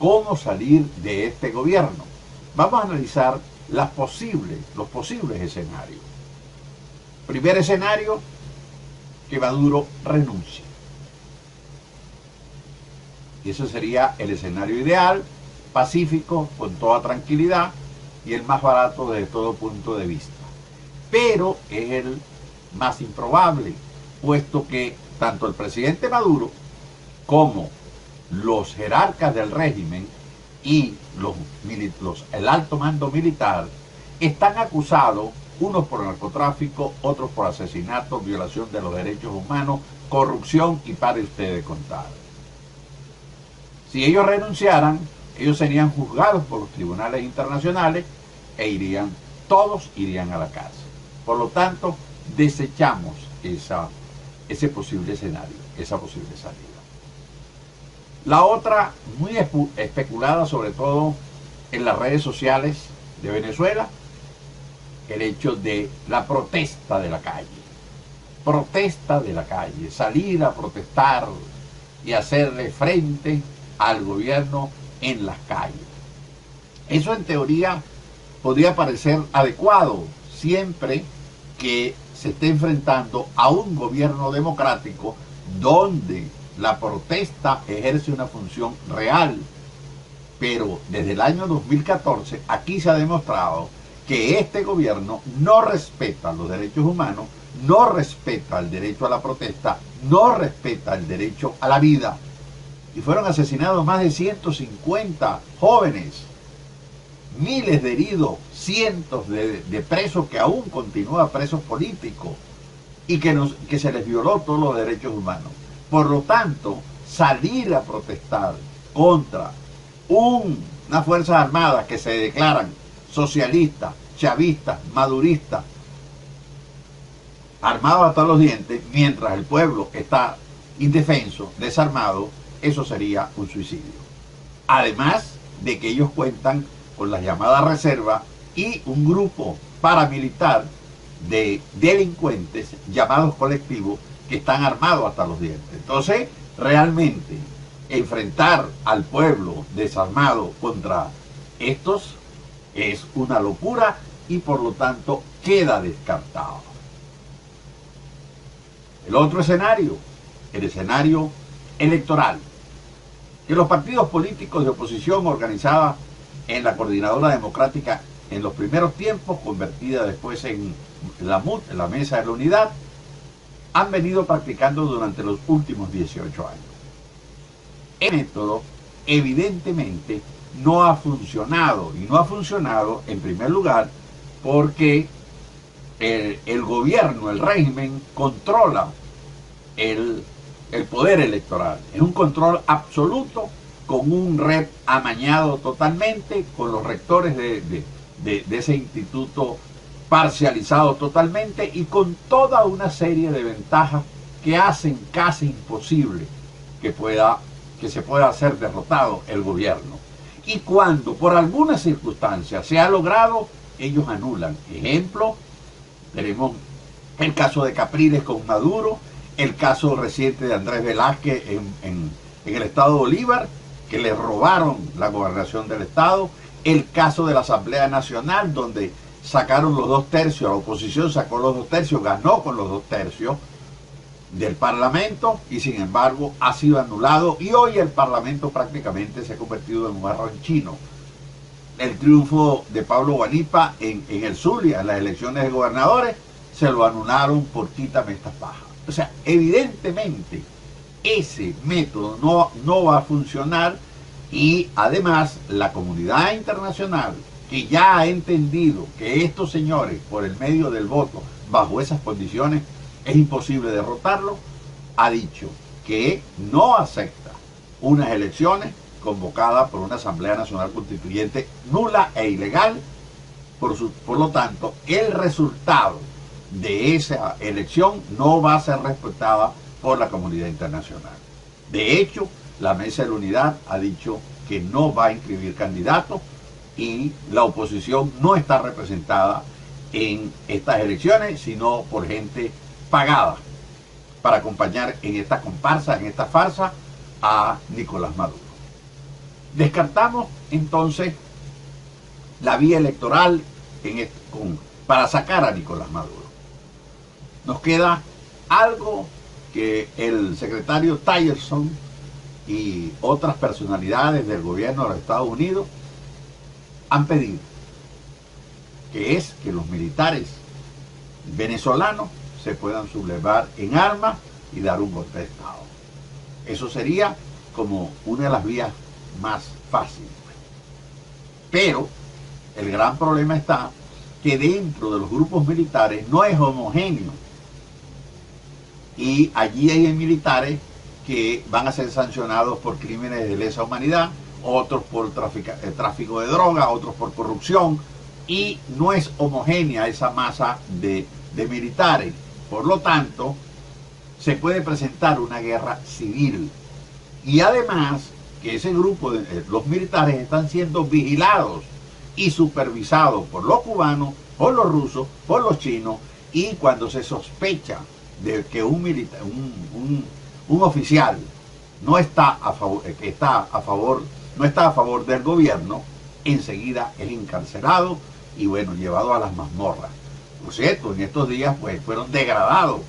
cómo salir de este gobierno. Vamos a analizar los posibles escenarios. Primer escenario, que Maduro renuncie. Y ese sería el escenario ideal, pacífico, con toda tranquilidad y el más barato desde todo punto de vista. Pero es el más improbable, puesto que tanto el presidente Maduro como los jerarcas del régimen y el alto mando militar están acusados, unos por narcotráfico, otros por asesinato, violación de los derechos humanos, corrupción y pare usted de contar. Si ellos renunciaran, ellos serían juzgados por los tribunales internacionales e todos irían a la cárcel. Por lo tanto, desechamos ese posible escenario, esa posible salida. La otra, muy especulada sobre todo en las redes sociales de Venezuela, el hecho de la protesta de la calle. Protesta de la calle, salir a protestar y hacerle frente al gobierno en las calles. Eso en teoría podría parecer adecuado siempre que se esté enfrentando a un gobierno democrático donde la protesta ejerce una función real. Pero desde el año 2014 aquí se ha demostrado que este gobierno no respeta los derechos humanos, no respeta el derecho a la protesta, no respeta el derecho a la vida. Y fueron asesinados más de 150 jóvenes, miles de heridos, cientos de presos que aún continúan presos políticos y que se les violó todos los derechos humanos. Por lo tanto, salir a protestar contra unas fuerzas armadas que se declaran socialistas, chavistas, maduristas, armados hasta los dientes, mientras el pueblo está indefenso, desarmado, eso sería un suicidio. Además de que ellos cuentan con las llamadas reservas y un grupo paramilitar de delincuentes llamados colectivos que están armados hasta los dientes. Entonces, realmente, enfrentar al pueblo desarmado contra estos es una locura y por lo tanto queda descartado. El otro escenario, el escenario electoral, que los partidos políticos de oposición organizada en la Coordinadora Democrática en los primeros tiempos, convertida después en la MUD, en la Mesa de la Unidad, han venido practicando durante los últimos 18 años. El método evidentemente no ha funcionado, y no ha funcionado en primer lugar porque el gobierno, el régimen, controla el poder electoral. Es un control absoluto, con un red amañado totalmente, con los rectores de ese instituto parcializado totalmente y con toda una serie de ventajas que hacen casi imposible que se pueda hacer derrotado el gobierno. Y cuando por alguna circunstancia se ha logrado, ellos anulan. Ejemplo, tenemos el caso de Capriles con Maduro, el caso reciente de Andrés Velázquez en el estado de Bolívar, que le robaron la gobernación del estado, el caso de la Asamblea Nacional, donde sacaron los 2/3, la oposición sacó los 2/3, ganó con los 2/3 del Parlamento y sin embargo ha sido anulado y hoy el Parlamento prácticamente se ha convertido en un arroz chino. El triunfo de Pablo Guanipa en el Zulia, en las elecciones de gobernadores, se lo anularon por quítame estas pajas. O sea, evidentemente ese método no va a funcionar y además la comunidad internacional, que ya ha entendido que estos señores, por el medio del voto, bajo esas condiciones, es imposible derrotarlo, ha dicho que no acepta unas elecciones convocadas por una Asamblea Nacional Constituyente nula e ilegal. Por lo tanto, el resultado de esa elección no va a ser respetada por la comunidad internacional. De hecho, la Mesa de la Unidad ha dicho que no va a inscribir candidatos y la oposición no está representada en estas elecciones, sino por gente pagada para acompañar en esta comparsa, en esta farsa, a Nicolás Maduro. Descartamos entonces la vía electoral para sacar a Nicolás Maduro. Nos queda algo que el secretario Tillerson y otras personalidades del gobierno de los Estados Unidos han pedido, que es que los militares venezolanos se puedan sublevar en armas y dar un golpe de Estado. Eso sería como una de las vías más fáciles. Pero el gran problema está que dentro de los grupos militares no es homogéneo. Y allí hay militares que van a ser sancionados por crímenes de lesa humanidad, otros por tráfico de droga, otros por corrupción, y no es homogénea esa masa de militares. Por lo tanto, se puede presentar una guerra civil. Y además, que ese grupo de los militares están siendo vigilados y supervisados por los cubanos, por los rusos, por los chinos, y cuando se sospecha de que un oficial no está a favor del gobierno, enseguida es encarcelado y bueno, llevado a las mazmorras. Por cierto, en estos días pues fueron degradados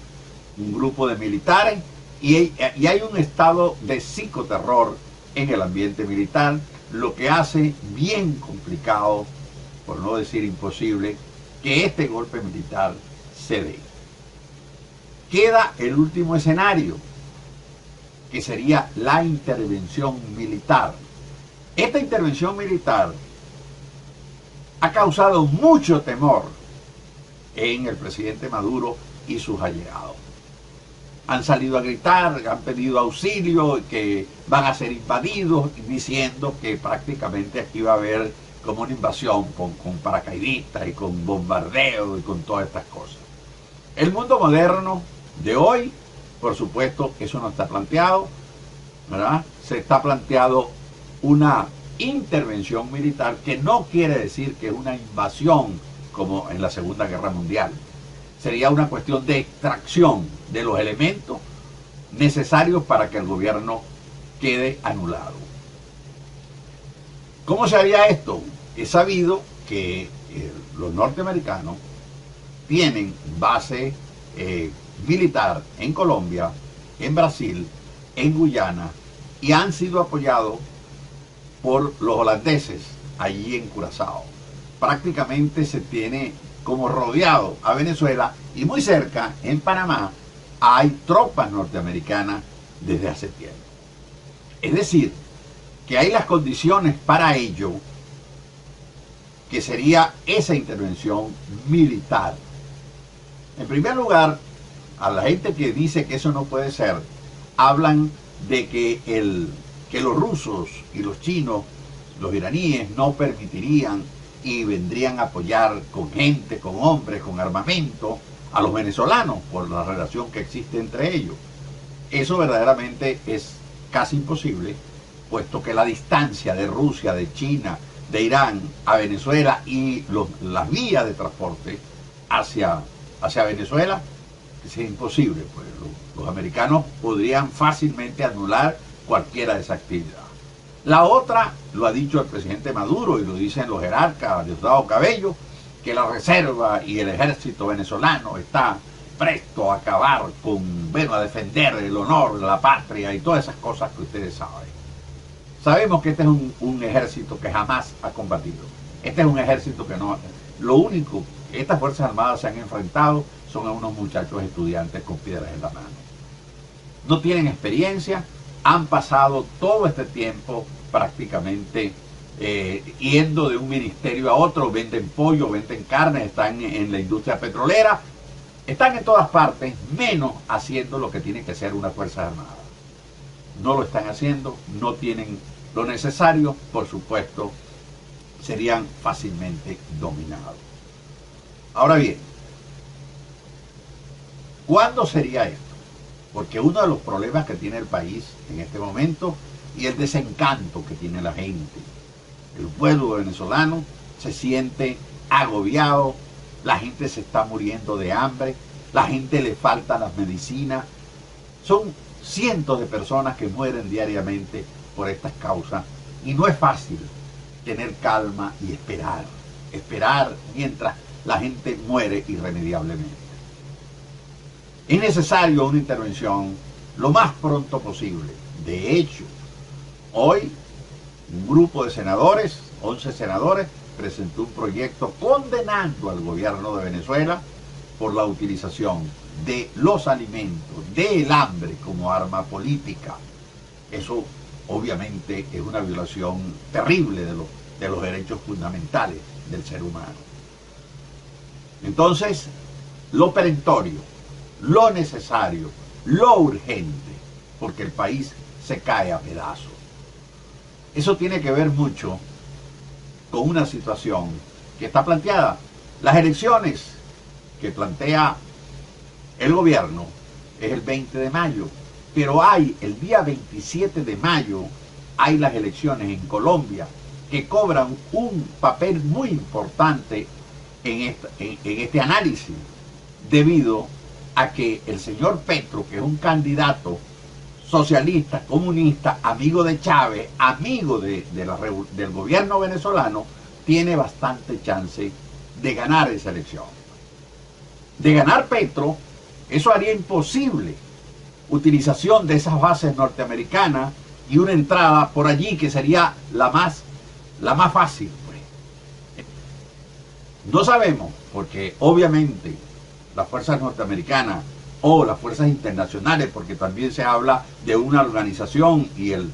un grupo de militares y hay un estado de psicoterror en el ambiente militar, lo que hace bien complicado, por no decir imposible, que este golpe militar se dé. Queda el último escenario, que sería la intervención militar. Esta intervención militar ha causado mucho temor en el presidente Maduro y sus allegados. Han salido a gritar, han pedido auxilio, que van a ser invadidos, diciendo que prácticamente aquí va a haber como una invasión con paracaidistas y con bombardeo y con todas estas cosas. El mundo moderno de hoy, por supuesto, eso no está planteado, ¿verdad? Se está planteado una intervención militar, que no quiere decir que es una invasión como en la Segunda Guerra Mundial. Sería una cuestión de extracción de los elementos necesarios para que el gobierno quede anulado. ¿Cómo se haría esto? Es sabido que los norteamericanos tienen base militar en Colombia, en Brasil, en Guyana, y han sido apoyados por los holandeses allí en Curazao. Prácticamente se tiene como rodeado a Venezuela, y muy cerca, en Panamá, hay tropas norteamericanas desde hace tiempo. Es decir, que hay las condiciones para ello, que sería esa intervención militar. En primer lugar, a la gente que dice que eso no puede ser, hablan de que los rusos y los chinos, los iraníes, no permitirían y vendrían a apoyar con gente, con hombres, con armamento a los venezolanos por la relación que existe entre ellos. Eso verdaderamente es casi imposible, puesto que la distancia de Rusia, de China, de Irán a Venezuela y las vías de transporte hacia Venezuela es imposible. Pues los americanos podrían fácilmente anular cualquiera de esas actividades. La otra, lo ha dicho el presidente Maduro y lo dicen los jerarcas, Diosdado Cabello, que la reserva y el ejército venezolano está presto a acabar a defender el honor, la patria y todas esas cosas que ustedes saben. Sabemos que este es un ejército que jamás ha combatido. Este es un ejército que no... Lo único que estas Fuerzas Armadas se han enfrentado son a unos muchachos estudiantes con piedras en la mano. No tienen experiencia, han pasado todo este tiempo prácticamente yendo de un ministerio a otro, venden pollo, venden carne, están en la industria petrolera, están en todas partes, menos haciendo lo que tiene que ser una Fuerza Armada. No lo están haciendo, no tienen lo necesario, por supuesto, serían fácilmente dominados. Ahora bien, ¿cuándo sería esto? Porque uno de los problemas que tiene el país en este momento y el desencanto que tiene la gente, el pueblo venezolano se siente agobiado, la gente se está muriendo de hambre, la gente le faltan las medicinas, son cientos de personas que mueren diariamente por estas causas Y no es fácil tener calma y esperar mientras la gente muere irremediablemente. Es necesario una intervención lo más pronto posible. De hecho, hoy un grupo de senadores, 11 senadores, presentó un proyecto condenando al gobierno de Venezuela por la utilización de los alimentos, del hambre como arma política. Eso obviamente es una violación terrible de los derechos fundamentales del ser humano. Entonces, lo perentorio, lo necesario, lo urgente, porque el país se cae a pedazos. Eso tiene que ver mucho con una situación que está planteada. Las elecciones que plantea el gobierno es el 20 de mayo, pero hay el día 27 de mayo, hay las elecciones en Colombia que cobran un papel muy importante en este análisis, debido a que el señor Petro, que es un candidato socialista, comunista, amigo de Chávez, amigo del gobierno venezolano, tiene bastante chance de ganar esa elección. De ganar Petro, eso haría imposible utilización de esas bases norteamericanas y una entrada por allí que sería la más fácil. Pues. No sabemos, porque obviamente las fuerzas norteamericanas o las fuerzas internacionales, porque también se habla de una organización, y el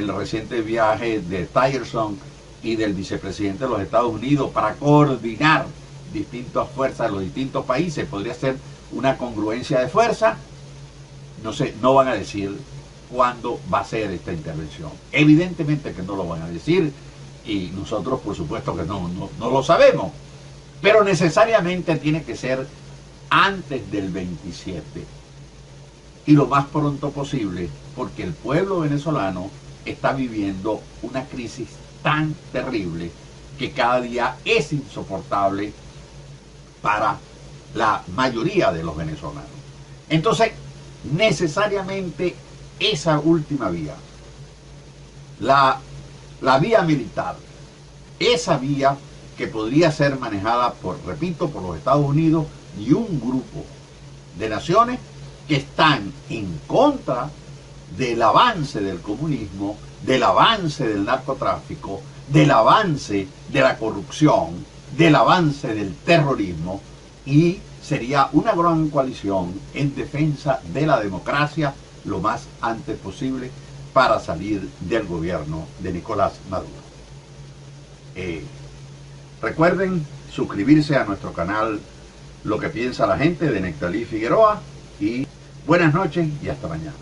reciente viaje de Tillerson y del vicepresidente de los Estados Unidos para coordinar distintas fuerzas de los distintos países, podría ser una congruencia de fuerza. No sé, no van a decir cuándo va a ser esta intervención. Evidentemente que no lo van a decir, y nosotros por supuesto que no lo sabemos, pero necesariamente tiene que ser antes del 27 y lo más pronto posible, porque el pueblo venezolano está viviendo una crisis tan terrible que cada día es insoportable para la mayoría de los venezolanos. Entonces, necesariamente esa última vía, la vía militar, esa vía que podría ser manejada repito, por los Estados Unidos y un grupo de naciones que están en contra del avance del comunismo, del avance del narcotráfico, del avance de la corrupción, del avance del terrorismo, y sería una gran coalición en defensa de la democracia lo más antes posible para salir del gobierno de Nicolás Maduro. Recuerden suscribirse a nuestro canal Lo que piensa la gente de Nectalí Figueroa, y buenas noches y hasta mañana.